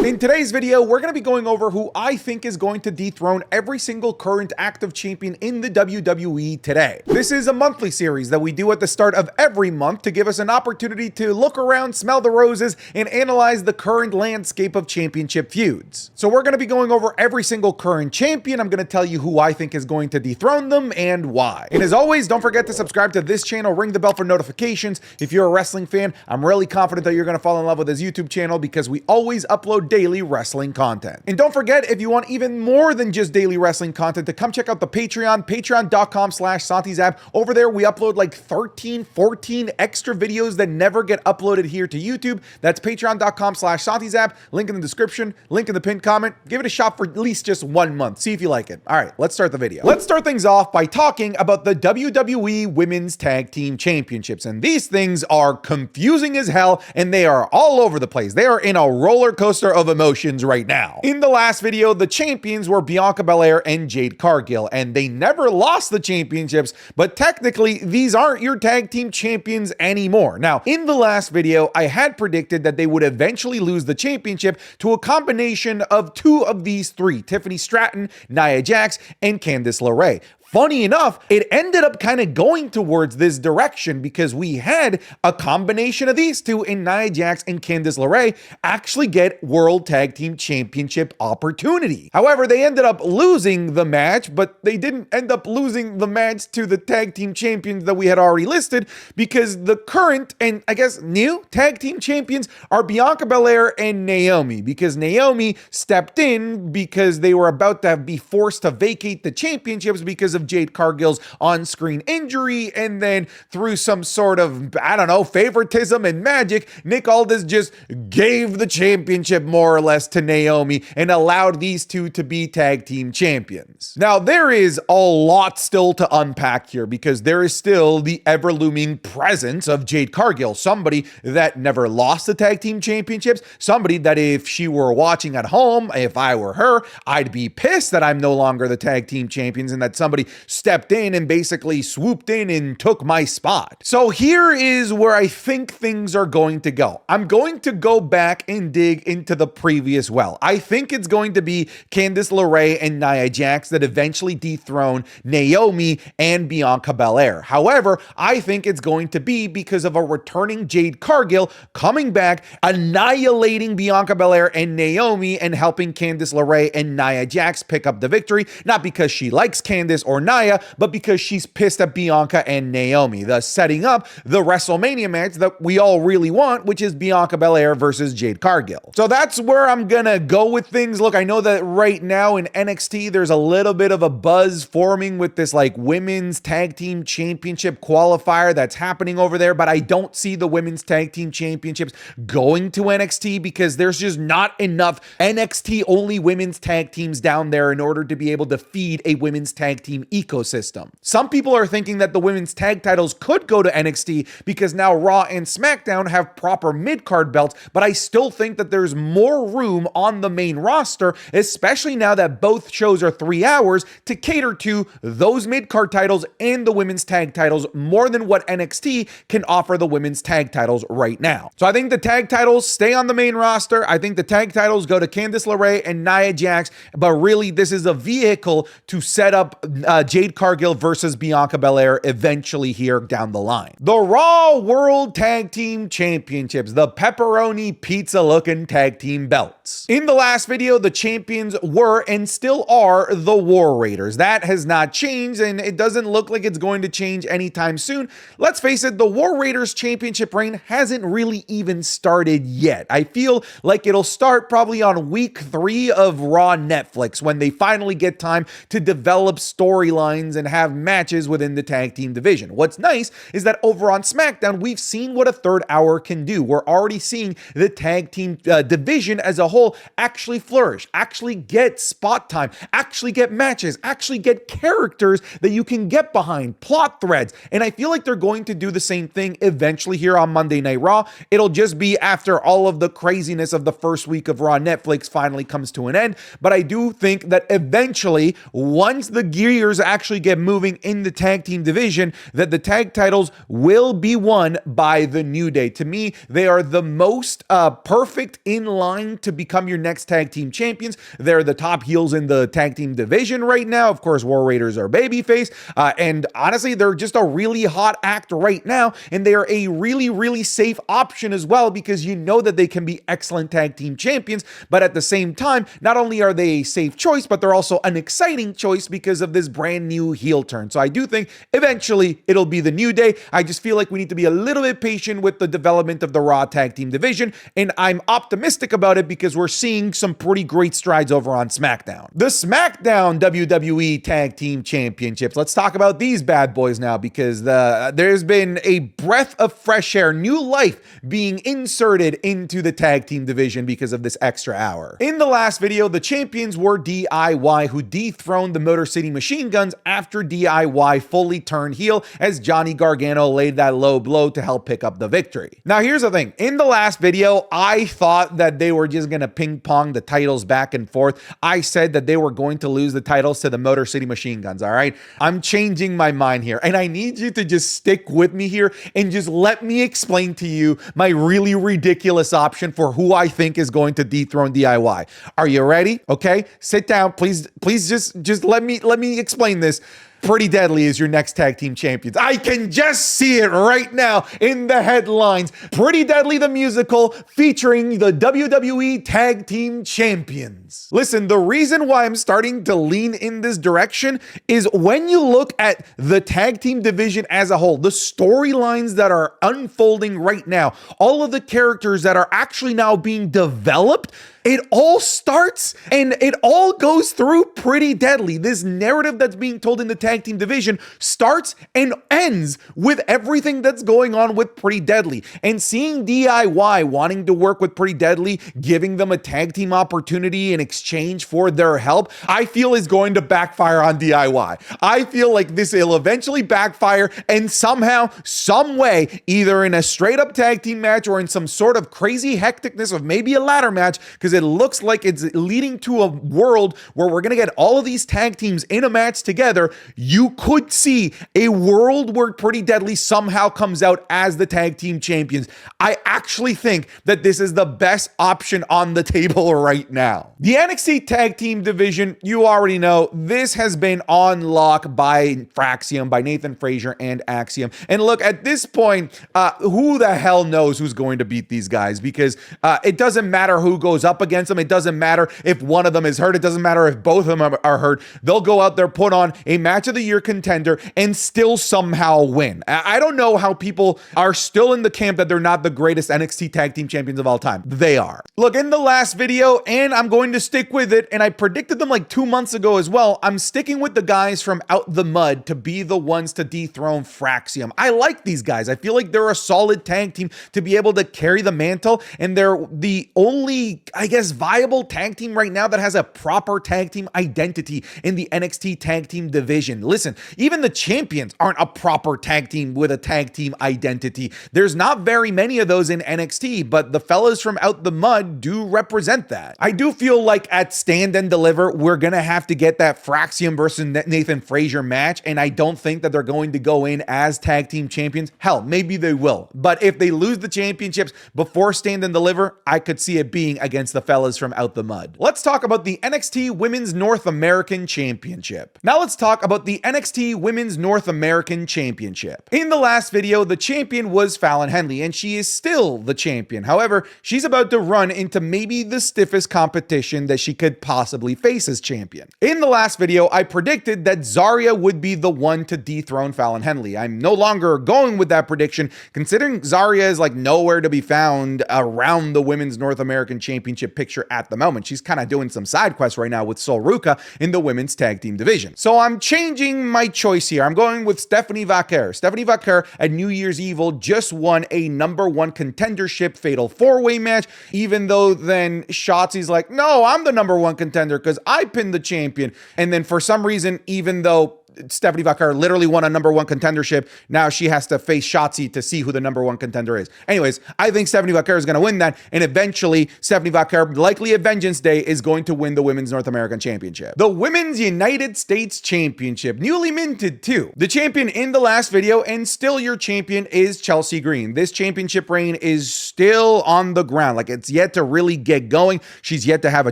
In today's video, we're going to be going over who I think is going to dethrone every single current active champion in the WWE today. This is a monthly series that we do at the start of every month to give us an opportunity to look around, smell the roses, and analyze the current landscape of championship feuds. So we're going to be going over every single current champion. I'm going to tell you who I think is going to dethrone them and why. And as always, don't forget to subscribe to this channel, ring the bell for notifications. If you're a wrestling fan, I'm really confident that you're going to fall in love with this YouTube channel because we always upload daily wrestling content. And don't forget, if you want even more than just daily wrestling content, to come check out the Patreon, patreon.com/SantiZap. Over there, we upload like 13, 14 extra videos that never get uploaded here to YouTube. That's patreon.com/SantiZap. Link in the description, link in the pinned comment. Give it a shot for at least just 1 month. See if you like it. All right, let's start the video. Let's start things off by talking about the WWE Women's Tag Team Championships. And these things are confusing as hell, and they are all over the place. They are in a roller coaster of emotions right now. In the last video, the champions were Bianca Belair and Jade Cargill, and they never lost the championships, but technically these aren't your tag team champions anymore. Now, in the last video, I had predicted that they would eventually lose the championship to a combination of two of these three: Tiffany Stratton, Nia Jax, and Candice LeRae. Funny enough, it ended up kind of going towards this direction because we had a combination of these two in Nia Jax and Candice LeRae actually get World Tag Team Championship opportunity. However, they ended up losing the match, but they didn't end up losing the match to the tag team champions that we had already listed, because the current and I guess new tag team champions are Bianca Belair and Naomi, because Naomi stepped in because they were about to be forced to vacate the championships because of Jade Cargill's on-screen injury, and then through some sort of, I don't know, favoritism and magic, Nick Aldis just gave the championship more or less to Naomi and allowed these two to be tag team champions. Now, there is a lot still to unpack here because there is still the ever-looming presence of Jade Cargill, somebody that never lost the tag team championships, somebody that if she were watching at home, if I were her, I'd be pissed that I'm no longer the tag team champions and that somebody stepped in and basically swooped in and took my spot. So here is where I think things are going to go. I'm going to go back and dig into the previous well. I think it's going to be Candice LeRae and Nia Jax that eventually dethrone Naomi and Bianca Belair. However, I think it's going to be because of a returning Jade Cargill coming back, annihilating Bianca Belair and Naomi, and helping Candice LeRae and Nia Jax pick up the victory, not because she likes Candice or Nia, but because she's pissed at Bianca and Naomi, thus setting up the WrestleMania match that we all really want, which is Bianca Belair versus Jade Cargill. So that's where I'm gonna go with things. Look, I know that right now in NXT, there's a little bit of a buzz forming with this like women's tag team championship qualifier that's happening over there, but I don't see the women's tag team championships going to NXT because there's just not enough NXT only women's tag teams down there in order to be able to feed a women's tag team ecosystem. Some people are thinking that the women's tag titles could go to NXT because now Raw and SmackDown have proper mid-card belts, but I still think that there's more room on the main roster, especially now that both shows are 3 hours, to cater to those mid-card titles and the women's tag titles more than what NXT can offer the women's tag titles right now. So I think the tag titles stay on the main roster. I think the tag titles go to Candice LeRae and Nia Jax, but really this is a vehicle to set up Jade Cargill versus Bianca Belair eventually here down the line. The Raw World Tag Team Championships, the pepperoni pizza looking tag team belts. In the last video, the champions were and still are the War Raiders. That has not changed, and it doesn't look like it's going to change anytime soon. Let's face it, the War Raiders championship reign hasn't really even started yet. I feel like it'll start probably on week 3 of Raw Netflix when they finally get time to develop storylines and have matches within the tag team division. What's nice is that over on SmackDown, we've seen what a third hour can do. We're already seeing the tag team division as a whole actually flourish, actually get spot time, actually get matches, actually get characters that you can get behind, plot threads. And I feel like they're going to do the same thing eventually here on Monday Night Raw. It'll just be after all of the craziness of the first week of Raw Netflix finally comes to an end. But I do think that eventually, once the gears rumors actually get moving in the tag team division that the tag titles will be won by the New Day. To me, they are the most perfect in line to become your next tag team champions. They're the top heels in the tag team division right now. Of course, War Raiders are babyface, and honestly, they're just a really hot act right now, and they are a really, really safe option as well, because you know that they can be excellent tag team champions, but at the same time, not only are they a safe choice, but they're also an exciting choice because of this brand new heel turn. So I do think eventually it'll be the New Day. I just feel like we need to be a little bit patient with the development of the Raw tag team division, and I'm optimistic about it because we're seeing some pretty great strides over on SmackDown. The SmackDown WWE Tag Team Championships. Let's talk about these bad boys now, because there's been a breath of fresh air, new life being inserted into the tag team division because of this extra hour. In the last video, the champions were DIY, who dethroned the Motor City Machine Guns after DIY fully turned heel as Johnny Gargano laid that low blow to help pick up the victory. Now, here's the thing. In the last video, I thought that they were just going to ping pong the titles back and forth. I said that they were going to lose the titles to the Motor City Machine Guns, all right? I'm changing my mind here, and I need you to just stick with me here and just let me explain to you my really ridiculous option for who I think is going to dethrone DIY. Are you ready? Okay, sit down. Please just let me explain this. Pretty Deadly is your next tag team champions. I can just see it right now in the headlines. Pretty Deadly the musical featuring the WWE Tag Team Champions. Listen, the reason why I'm starting to lean in this direction is when you look at the tag team division as a whole, the storylines that are unfolding right now, all of the characters that are actually now being developed, it all starts and it all goes through Pretty Deadly. This narrative that's being told in the tag team division starts and ends with everything that's going on with Pretty Deadly. And seeing DIY wanting to work with Pretty Deadly, giving them a tag team opportunity in exchange for their help, I feel is going to backfire on DIY. I feel like this will eventually backfire, and somehow, some way, either in a straight up tag team match or in some sort of crazy hecticness of maybe a ladder match, because it looks like it's leading to a world where we're going to get all of these tag teams in a match together. You could see a world where Pretty Deadly somehow comes out as the tag team champions. I actually think that this is the best option on the table right now. The NXT tag team division, you already know, this has been on lock by Fraxium, by Nathan Frazier and Axiom. And look, at this point, who the hell knows who's going to beat these guys, because it doesn't matter who goes up against them. It doesn't matter if one of them is hurt. It doesn't matter if both of them are hurt. They'll go out there, put on a match of the year contender, and still somehow win. I don't know how people are still in the camp that they're not the greatest NXT tag team champions of all time. They are. Look, in the last video, and I'm going to stick with it, and I predicted them like 2 months ago as well, I'm sticking with the guys from Out the Mud to be the ones to dethrone Fraxium. I like these guys. I feel like they're a solid tag team to be able to carry the mantle, and they're the only, I guess, viable tag team right now that has a proper tag team identity in the NXT tag team division. Listen, even the champions aren't a proper tag team with a tag team identity. There's not very many of those in NXT, but the fellas from Out the Mud do represent that. I do feel like at Stand and Deliver, we're going to have to get that Fraxium versus Nathan Frazier match, and I don't think that they're going to go in as tag team champions. Hell, maybe they will, but if they lose the championships before Stand and Deliver, I could see it being against the fellas from Out the Mud. Let's talk about the NXT Women's North American Championship. Now let's talk about the NXT Women's North American Championship. In the last video, the champion was Fallon Henley, and she is still the champion. However, she's about to run into maybe the stiffest competition that she could possibly face as champion. In the last video, I predicted that Zarya would be the one to dethrone Fallon Henley. I'm no longer going with that prediction, considering Zarya is like nowhere to be found around the Women's North American Championship picture at the moment. She's kind of doing some side quests right now with Sol Ruca in the women's tag team division. So I'm changing my choice here. I'm going with Stephanie Vaquer. Stephanie Vaquer at New Year's Evil just won a #1 contendership fatal 4-way match, even though then Shotzi's like, no, I'm the #1 contender because I pinned the champion. And then for some reason, even though Stephanie Vaquer literally won a #1 contendership. Now she has to face Shotzi to see who the #1 contender is. Anyways, I think Stephanie Vaquer is going to win that, and eventually Stephanie Vaquer, likely at Vengeance Day, is going to win the Women's North American Championship. The Women's United States Championship, newly minted too. The champion in the last video, and still your champion, is Chelsea Green. This championship reign is still on the ground. Like, it's yet to really get going. She's yet to have a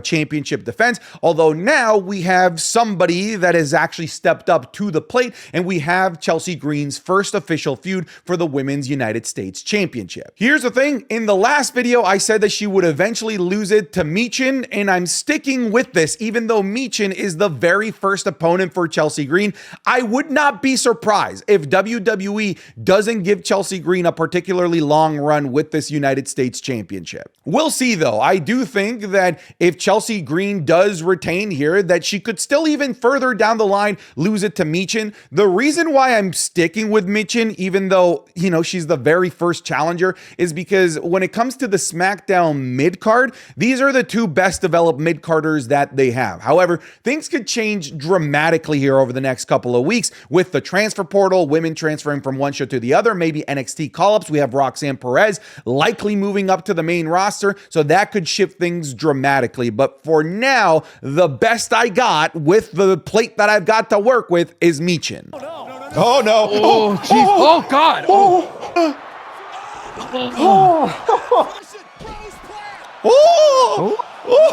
championship defense, although now we have somebody that has actually stepped up to the plate, and we have Chelsea Green's first official feud for the Women's United States Championship. Here's the thing. In the last video, I said that she would eventually lose it to Michin, and I'm sticking with this, even though Michin is the very first opponent for Chelsea Green. I would not be surprised if WWE doesn't give Chelsea Green a particularly long run with this United States Championship. We'll see, though. I do think that if Chelsea Green does retain here, that she could still even further down the line lose it to Michin. The reason why I'm sticking with Michin, even though, you know, she's the very first challenger, is because when it comes to the SmackDown mid-card, these are the two best developed mid-carders that they have. However, things could change dramatically here over the next couple of weeks with the transfer portal, women transferring from one show to the other, maybe NXT call-ups. We have Roxanne Perez likely moving up to the main roster, so that could shift things dramatically. But for now, the best I got with the plate that I've got to work with is Michin. Oh no. Oh, jeez. Oh, God. Oh.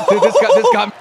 Dude, this got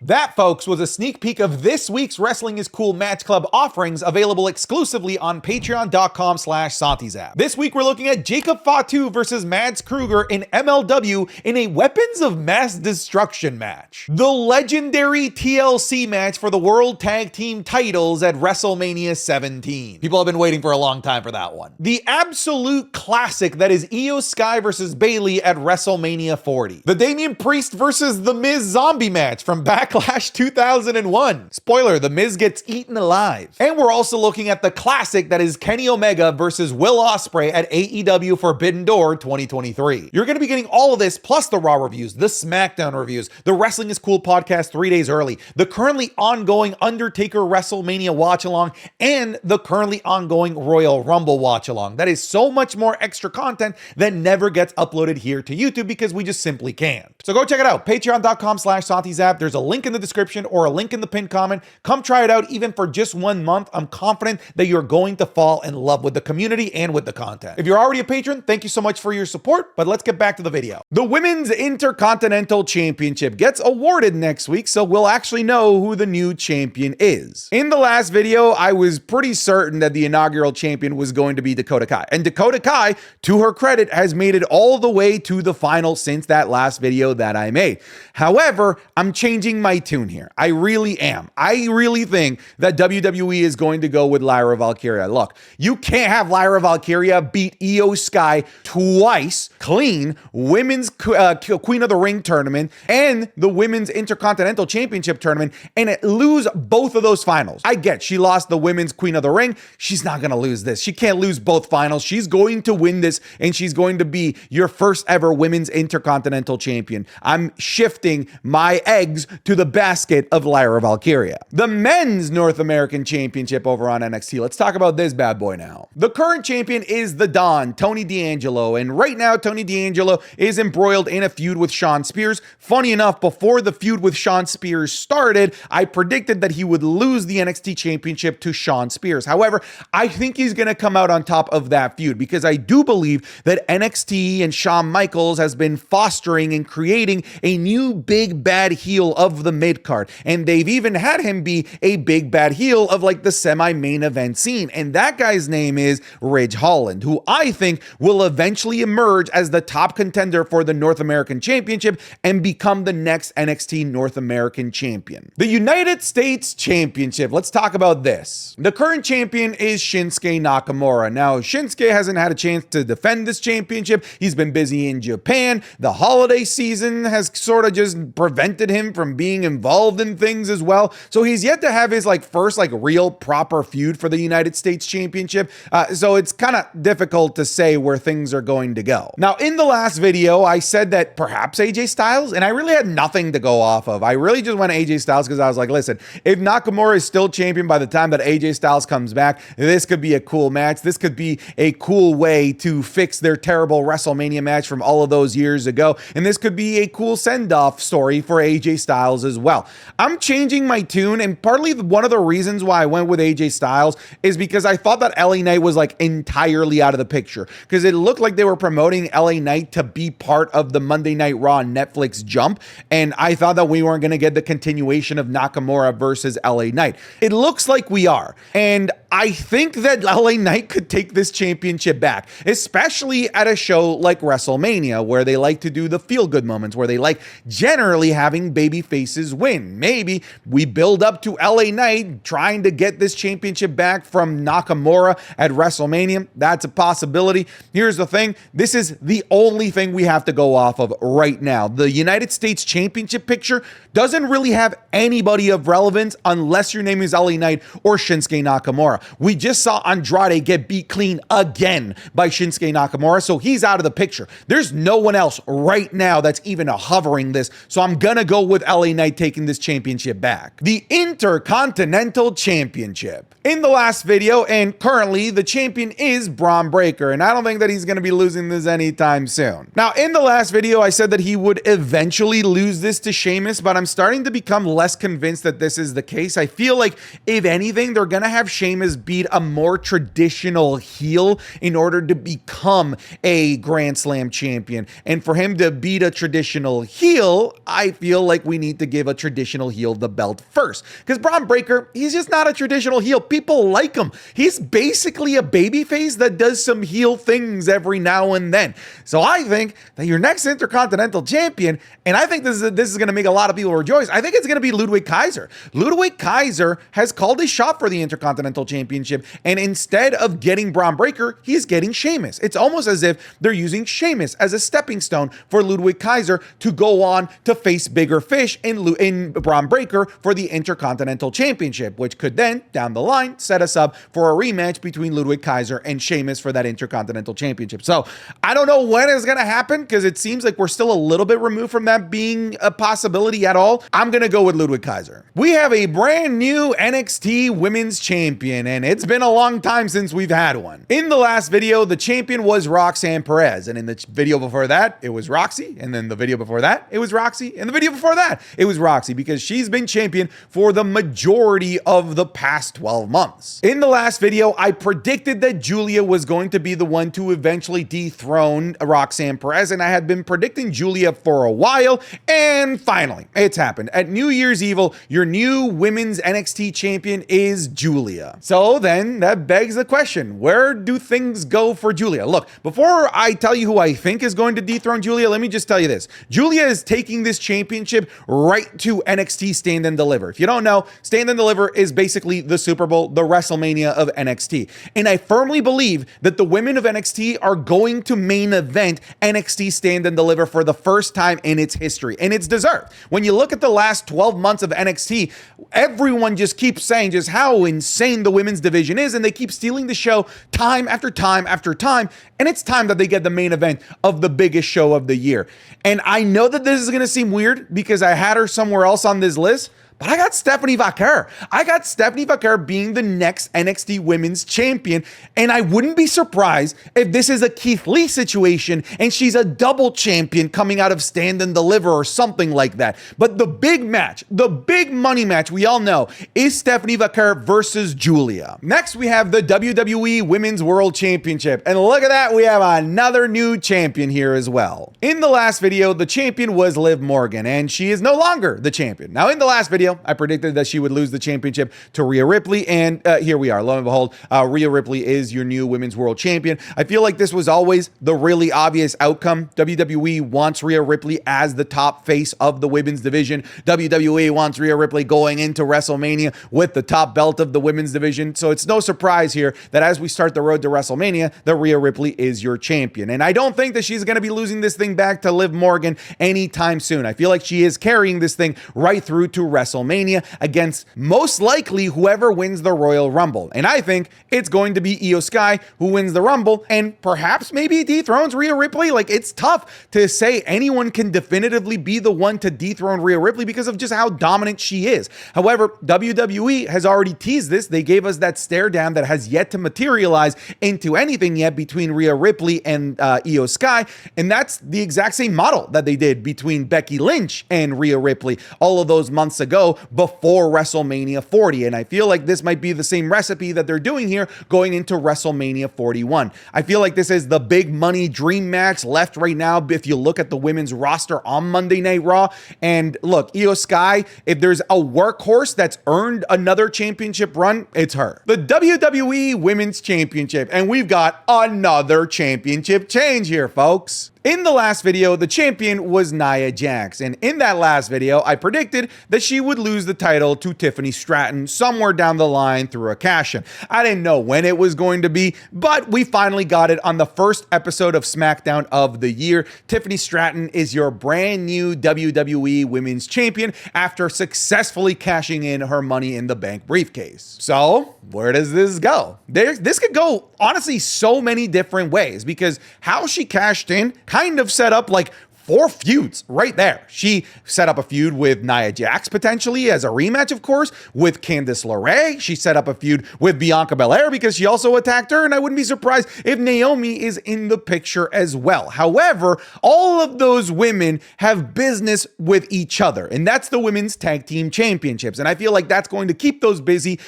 That, folks, was a sneak peek of this week's Wrestling is Cool Match Club offerings, available exclusively on patreon.com/SantiZap. This week, we're looking at Jacob Fatu versus Mads Kruger in MLW in a Weapons of Mass Destruction match. The legendary TLC match for the World Tag Team titles at WrestleMania 17. People have been waiting for a long time for that one. The absolute classic that is Io Sky versus Bayley at WrestleMania 40. The Damian Priest versus The Miz zombie match from Backlash 2001. Spoiler, The Miz gets eaten alive. And we're also looking at the classic that is Kenny Omega versus Will Ospreay at AEW Forbidden Door 2023. You're going to be getting all of this, plus the Raw reviews, the SmackDown reviews, the Wrestling is Cool podcast 3 days early, the currently ongoing Undertaker WrestleMania watch-along, and the currently ongoing Royal Rumble watch-along. That is so much more extra content that never gets uploaded here to YouTube because we just simply can't. So go check it out, patreon.com/SantiZap. There's a link in the description or a link in the pinned comment. Come try it out even for just 1 month. I'm confident that you're going to fall in love with the community and with the content. If you're already a patron, thank you so much for your support, but let's get back to the video. The Women's Intercontinental Championship gets awarded next week, so we'll actually know who the new champion is. In the last video, I was pretty certain that the inaugural champion was going to be Dakota Kai. And Dakota Kai, to her credit, has made it all the way to the final since that last video that I made. However, I'm changing my tune here. I really am. I really think that WWE is going to go with Lyra Valkyria. Look, you can't have Lyra Valkyria beat Io Sky twice clean, women's Queen of the Ring tournament and the Women's Intercontinental Championship tournament, and lose both of those finals. I get she lost the Women's Queen of the Ring. She's not going to lose this. She can't lose both finals. She's going to win this, and she's going to be your first ever Women's Intercontinental Champion. I'm shifting my eggs to the basket of Lyra Valkyria. The Men's North American Championship over on NXT. Let's talk about this bad boy now. The current champion is the Don, Tony D'Angelo, and right now Tony D'Angelo is embroiled in a feud with Shawn Spears. Funny enough, before the feud with Shawn Spears started, I predicted that he would lose the NXT Championship to Shawn Spears. However, I think he's going to come out on top of that feud because I do believe that NXT and Shawn Michaels has been fostering and creating a new big bad heel of the mid-card, and they've even had him be a big bad heel of like the semi-main event scene, and that guy's name is Ridge Holland, who I think will eventually emerge as the top contender for the North American Championship and become the next NXT North American champion. The United States Championship, let's talk about this. The current champion is Shinsuke Nakamura. Now, Shinsuke hasn't had a chance to defend this championship. He's been busy in Japan. The holiday season has sort of just prevented him from from being involved in things as well. So he's yet to have his first real proper feud for the United States Championship. So it's kind of difficult to say where things are going to go. Now, in the last video, I said that perhaps AJ Styles, and I really had nothing to go off of. I really just went AJ Styles because I was like, listen, if Nakamura is still champion by the time that AJ Styles comes back, this could be a cool match. This could be a cool way to fix their terrible WrestleMania match from all of those years ago. And this could be a cool send-off story for AJ Styles as well. I'm changing my tune, and partly one of the reasons why I went with AJ Styles is because I thought that LA Knight was entirely out of the picture, because it looked like they were promoting LA Knight to be part of the Monday Night Raw Netflix jump, and I thought that we weren't going to get the continuation of Nakamura versus LA Knight. It looks like we are, and I think that LA Knight could take this championship back, especially at a show like WrestleMania, where they like to do the feel-good moments, where they like generally having baby faces win. Maybe we build up to LA Knight trying to get this championship back from Nakamura at WrestleMania. That's a possibility. Here's the thing. This is the only thing we have to go off of right now. The United States Championship picture doesn't really have anybody of relevance unless your name is LA Knight or Shinsuke Nakamura. We just saw Andrade get beat clean again by Shinsuke Nakamura, so he's out of the picture. There's no one else right now that's even hovering this, so I'm gonna go with LA Knight taking this championship back. The Intercontinental Championship. In the last video, and currently, the champion is Bron Breakker, and I don't think that he's gonna be losing this anytime soon. Now, in the last video, I said that he would eventually lose this to Sheamus, but I'm starting to become less convinced that this is the case. I feel like, if anything, they're gonna have Sheamus beat a more traditional heel in order to become a Grand Slam champion. And for him to beat a traditional heel, I feel like we need to give a traditional heel the belt first. Because Bron Breakker, he's just not a traditional heel. People like him. He's basically a babyface that does some heel things every now and then. So I think that your next Intercontinental champion, and I think this is going to make a lot of people rejoice, I think it's going to be Ludwig Kaiser. Ludwig Kaiser has called a shot for the Intercontinental Championship, and instead of getting Bron Breakker, he's getting Sheamus. It's almost as if they're using Sheamus as a stepping stone for Ludwig Kaiser to go on to face bigger fish in Bron Breakker for the Intercontinental Championship, which could then, down the line, set us up for a rematch between Ludwig Kaiser and Sheamus for that Intercontinental Championship. So I don't know when it's going to happen, because it seems like we're still a little bit removed from that being a possibility at all. I'm going to go with Ludwig Kaiser. We have a brand new NXT Women's Champion, and it's been a long time since we've had one. In the last video, the champion was Roxanne Perez, and in the video before that, it was Roxy, and then the video before that, it was Roxy, and the video before that, it was Roxy, because she's been champion for the majority of the past 12 months. In the last video, I predicted that Julia was going to be the one to eventually dethrone Roxanne Perez, and I had been predicting Julia for a while, and finally, it's happened. At New Year's Evil, your new women's NXT champion is Julia. So then that begs the question, where do things go for Julia? Look, before I tell you who I think is going to dethrone Julia, let me just tell you this. Julia is taking this championship right to NXT Stand and Deliver. If you don't know, Stand and Deliver is basically the Super Bowl, the WrestleMania of NXT. And I firmly believe that the women of NXT are going to main event NXT Stand and Deliver for the first time in its history. And it's deserved. When you look at the last 12 months of NXT, everyone just keeps saying just how insane the women's division is, and they keep stealing the show time after time after time. And it's time that they get the main event of the biggest show of the year. And I know that this is going to seem weird because I had her somewhere else on this list, but I got Stephanie Vaquer. I got Stephanie Vaquer being the next NXT Women's Champion, and I wouldn't be surprised if this is a Keith Lee situation and she's a double champion coming out of Stand and Deliver or something like that. But the big match, the big money match we all know is Stephanie Vaquer versus Julia. Next, we have the WWE Women's World Championship, and look at that, we have another new champion here as well. In the last video, the champion was Liv Morgan, and she is no longer the champion. Now, in the last video, video, I predicted that she would lose the championship to Rhea Ripley, and here we are. Lo and behold, Rhea Ripley is your new Women's World Champion. I feel like this was always the really obvious outcome. WWE wants Rhea Ripley as the top face of the women's division. WWE wants Rhea Ripley going into WrestleMania with the top belt of the women's division. So it's no surprise here that as we start the road to WrestleMania, that Rhea Ripley is your champion. And I don't think that she's going to be losing this thing back to Liv Morgan anytime soon. I feel like she is carrying this thing right through to WrestleMania against most likely whoever wins the Royal Rumble. And I think it's going to be Io Sky who wins the Rumble and perhaps maybe dethrones Rhea Ripley. Like, it's tough to say anyone can definitively be the one to dethrone Rhea Ripley because of just how dominant she is. However, WWE has already teased this. They gave us that stare down that has yet to materialize into anything yet between Rhea Ripley and Io Sky. And that's the exact same model that they did between Becky Lynch and Rhea Ripley all of those months ago before WrestleMania 40. And I feel like this might be the same recipe that they're doing here going into WrestleMania 41. I feel like this is the big money dream match left right now if you look at the women's roster on Monday Night Raw. And look, Io Sky, if there's a workhorse that's earned another championship run, it's her. The WWE Women's Championship, and we've got another championship change here, folks. In the last video, the champion was Nia Jax, and in that last video, I predicted that she would lose the title to Tiffany Stratton somewhere down the line through a cash-in. I didn't know when it was going to be, but we finally got it on the first episode of SmackDown of the year. Tiffany Stratton is your brand new WWE Women's Champion after successfully cashing in her Money in the Bank briefcase. So, where does this go? This could go, honestly, so many different ways, because how she cashed in kind of set up like 4 feuds right there. She set up a feud with Nia Jax potentially as a rematch, of course, with Candice LeRae. She set up a feud with Bianca Belair because she also attacked her, and I wouldn't be surprised if Naomi is in the picture as well. However, all of those women have business with each other, and that's the Women's Tag Team Championships. And I feel like that's going to keep those busy.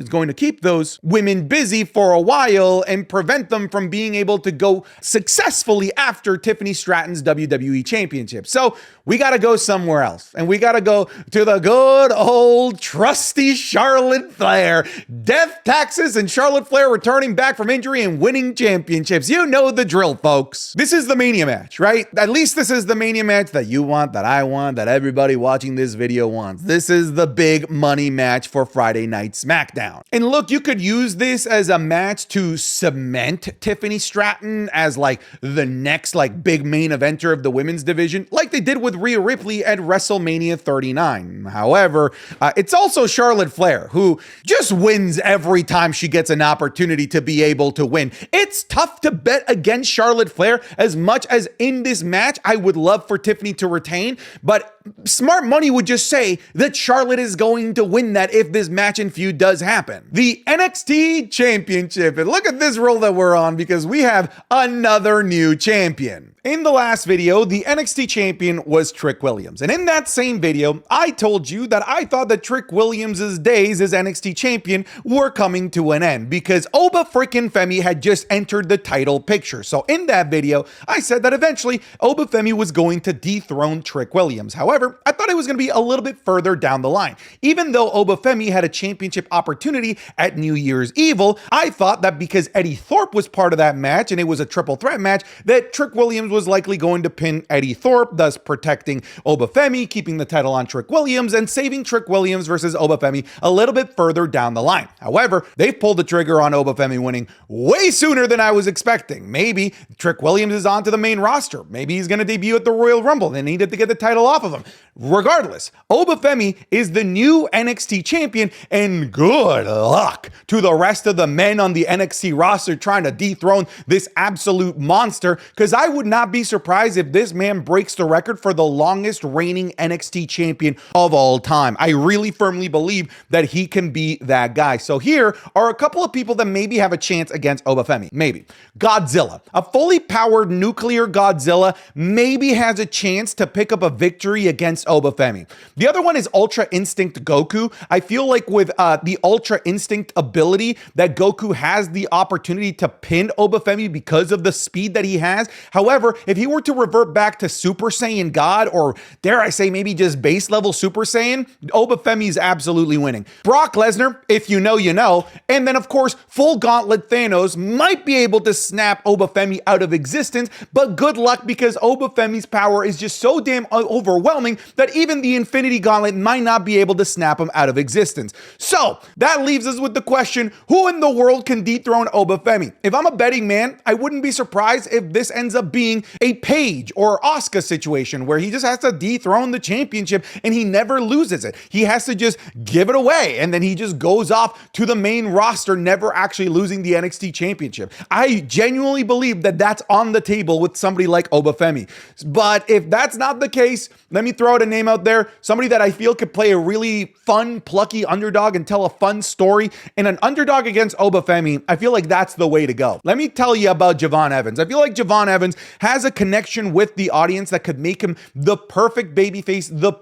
It's going to keep those women busy for a while and prevent them from being able to go successfully after Tiffany Stratton's WWE Championship. So we got to go somewhere else, and we got to go to the good old trusty Charlotte Flair. Death, taxes, and Charlotte Flair returning back from injury and winning championships. You know the drill, folks. This is the Mania match, right? At least this is the Mania match that you want, that I want, that everybody watching this video wants. This is the big money match for Friday Night SmackDown. And look, you could use this as a match to cement Tiffany Stratton as like the next like big main eventer of the women's division, like they did with Rhea Ripley at WrestleMania 39. However, it's also Charlotte Flair, who just wins every time she gets an opportunity to be able to win. It's tough to bet against Charlotte Flair. As much as in this match, I would love for Tiffany to retain, but smart money would just say that Charlotte is going to win that if this match and feud does happen. The NXT Championship, and look at this roll that we're on because we have another new champion. In the last video, the NXT champion was Trick Williams. And in that same video, I told you that I thought that Trick Williams' days as NXT champion were coming to an end because Oba freaking Femi had just entered the title picture. So in that video, I said that eventually Oba Femi was going to dethrone Trick Williams. However, I thought it was going to be a little bit further down the line. Even though Oba Femi had a championship opportunity at New Year's Evil, I thought that because Eddie Thorpe was part of that match and it was a triple threat match, that Trick Williams was likely going to pin Eddie Thorpe, thus protecting Oba Femi, keeping the title on Trick Williams, and saving Trick Williams versus Oba Femi a little bit further down the line. However, they've pulled the trigger on Oba Femi winning way sooner than I was expecting. Maybe Trick Williams is onto the main roster. Maybe he's going to debut at the Royal Rumble. They needed to get the title off of him. Regardless, Oba Femi is the new NXT champion, and good luck to the rest of the men on the NXT roster trying to dethrone this absolute monster, because I would not be surprised if this man breaks the record for the longest reigning NXT champion of all time. I really firmly believe that he can be that guy. So here are a couple of people that maybe have a chance against Oba Femi. Maybe Godzilla, a fully powered nuclear Godzilla, maybe has a chance to pick up a victory against Oba Femi. The other one is Ultra Instinct Goku. I feel like with the Ultra Instinct ability that Goku has the opportunity to pin Oba Femi because of the speed that he has. However, if he were to revert back to Super Saiyan Saiyan God, or dare I say maybe just base level Super Saiyan, Obafemi is absolutely winning. Brock Lesnar, if you know, you know. And then of course, Full Gauntlet Thanos might be able to snap Obafemi out of existence, but good luck, because Obafemi's power is just so damn overwhelming that even the Infinity Gauntlet might not be able to snap him out of existence. So that leaves us with the question, who in the world can dethrone Obafemi? If I'm a betting man, I wouldn't be surprised if this ends up being a Paige or Asuka situation where he just has to dethrone the championship and he never loses it. He has to just give it away and then he just goes off to the main roster, never actually losing the NXT Championship. I genuinely believe that that's on the table with somebody like Obafemi. But if that's not the case, let me throw out a name out there, somebody that I feel could play a really fun, plucky underdog and tell a fun story. And an underdog against Obafemi, I feel like that's the way to go. Let me tell you about Javon Evans. I feel like Javon Evans has a connection with the audience that could make him the perfect babyface, the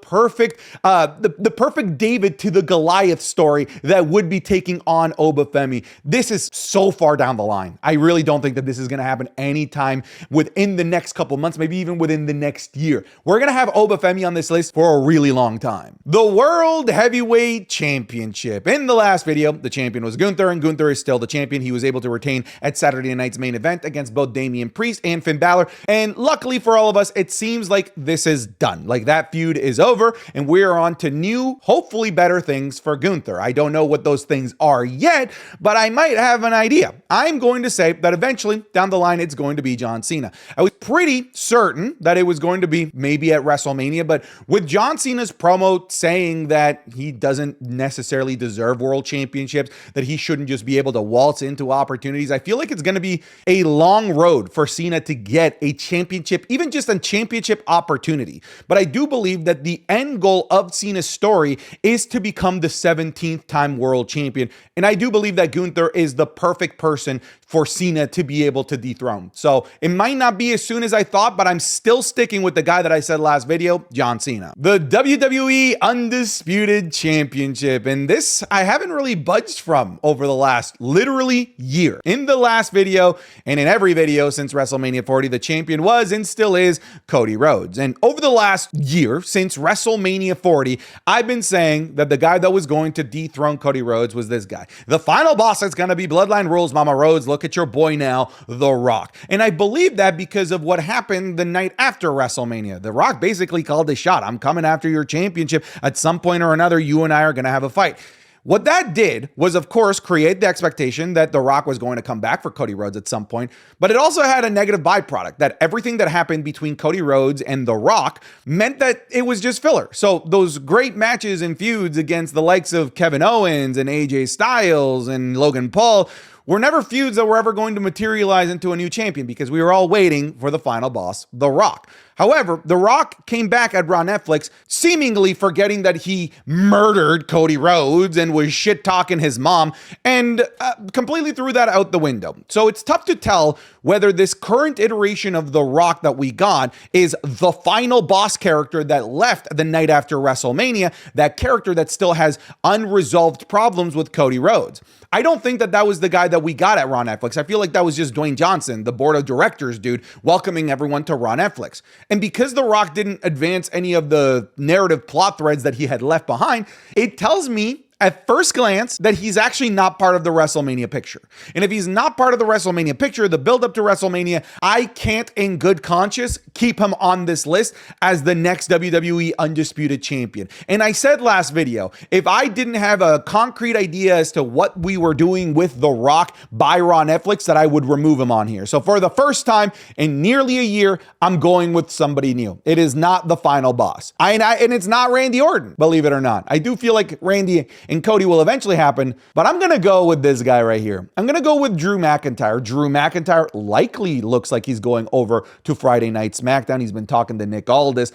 perfect David to the Goliath story that would be taking on Obafemi. This is so far down the line. I really don't think that this is going to happen anytime within the next couple months, maybe even within the next year. We're going to have Obafemi on this list for a really long time. The World Heavyweight Championship. In the last video, the champion was Gunther, and Gunther is still the champion. He was able to retain at Saturday night's main event against both Damian Priest and Finn Balor. And luckily for all of us, it seems like this is done. Like that feud is over and we're on to new, hopefully better things for Gunther. I don't know what those things are yet, but I might have an idea. I'm going to say that eventually down the line, it's going to be John Cena. I was pretty certain that it was going to be maybe at WrestleMania, but with John Cena's promo saying that he doesn't necessarily deserve world championships, that he shouldn't just be able to waltz into opportunities, I feel like it's going to be a long road for Cena to get a championship, even just a championship opportunity. But I do believe that the end goal of Cena's story is to become the 17th time world champion. And I do believe that Gunther is the perfect person for Cena to be able to dethrone. So it might not be as soon as I thought, but I'm still sticking with the guy that I said last video, John Cena. The WWE Undisputed Championship. And this I haven't really budged from over the last literally year. In the last video and in every video since WrestleMania 40, the champion was and still is Cody Rhodes. And over the last year since WrestleMania 40, I've been saying that the guy that was going to dethrone Cody Rhodes was this guy. The final boss is going to be Bloodline Rules, Mama Rhodes. Look at your boy now, The Rock. And I believe that because of what happened the night after WrestleMania. The Rock basically called a shot. I'm coming after your championship. At some point or another, you and I are going to have a fight. What that did was, of course, create the expectation that The Rock was going to come back for Cody Rhodes at some point, but it also had a negative byproduct that everything that happened between Cody Rhodes and The Rock meant that it was just filler. So those great matches and feuds against the likes of Kevin Owens and AJ Styles and Logan Paul were never feuds that were ever going to materialize into a new champion because we were all waiting for the final boss, The Rock. However, The Rock came back at Raw Netflix, seemingly forgetting that he murdered Cody Rhodes and was shit-talking his mom, and completely threw that out the window. So it's tough to tell whether this current iteration of The Rock that we got is the final boss character that left the night after WrestleMania, that character that still has unresolved problems with Cody Rhodes. I don't think that that was the guy that we got at Raw Netflix. I feel like that was just Dwayne Johnson, the board of directors dude, welcoming everyone to Raw Netflix. And because The Rock didn't advance any of the narrative plot threads that he had left behind, it tells me at first glance that he's actually not part of the WrestleMania picture. And if he's not part of the WrestleMania picture, the build up to WrestleMania, I can't in good conscience keep him on this list as the next WWE Undisputed Champion. And I said last video, if I didn't have a concrete idea as to what we were doing with The Rock by Raw Netflix, that I would remove him on here. So for the first time in nearly a year, I'm going with somebody new. It is not the final boss. And it's not Randy Orton, believe it or not. I do feel like Randy and Cody will eventually happen, but I'm going to go with this guy right here. I'm going to go with Drew McIntyre. Drew McIntyre likely looks like he's going over to Friday Night SmackDown. He's been talking to Nick Aldis.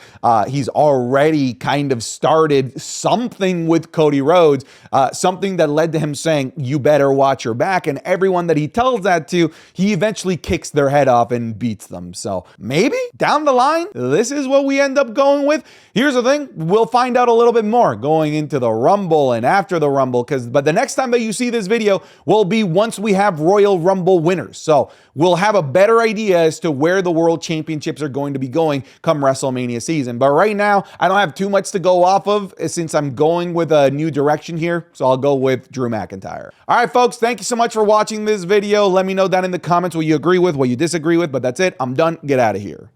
He's already kind of started something with Cody Rhodes, something that led to him saying, you better watch your back. And everyone that he tells that to, he eventually kicks their head off and beats them. So maybe down the line, this is what we end up going with. Here's the thing. We'll find out a little bit more going into the Rumble and after after the Rumble, but the next time that you see this video will be once we have Royal Rumble winners. So we'll have a better idea as to where the World Championships are going to be going come WrestleMania season. But right now, I don't have too much to go off of since I'm going with a new direction here. So I'll go with Drew McIntyre. All right, folks, thank you so much for watching this video. Let me know down in the comments what you agree with, what you disagree with, but that's it. I'm done. Get out of here.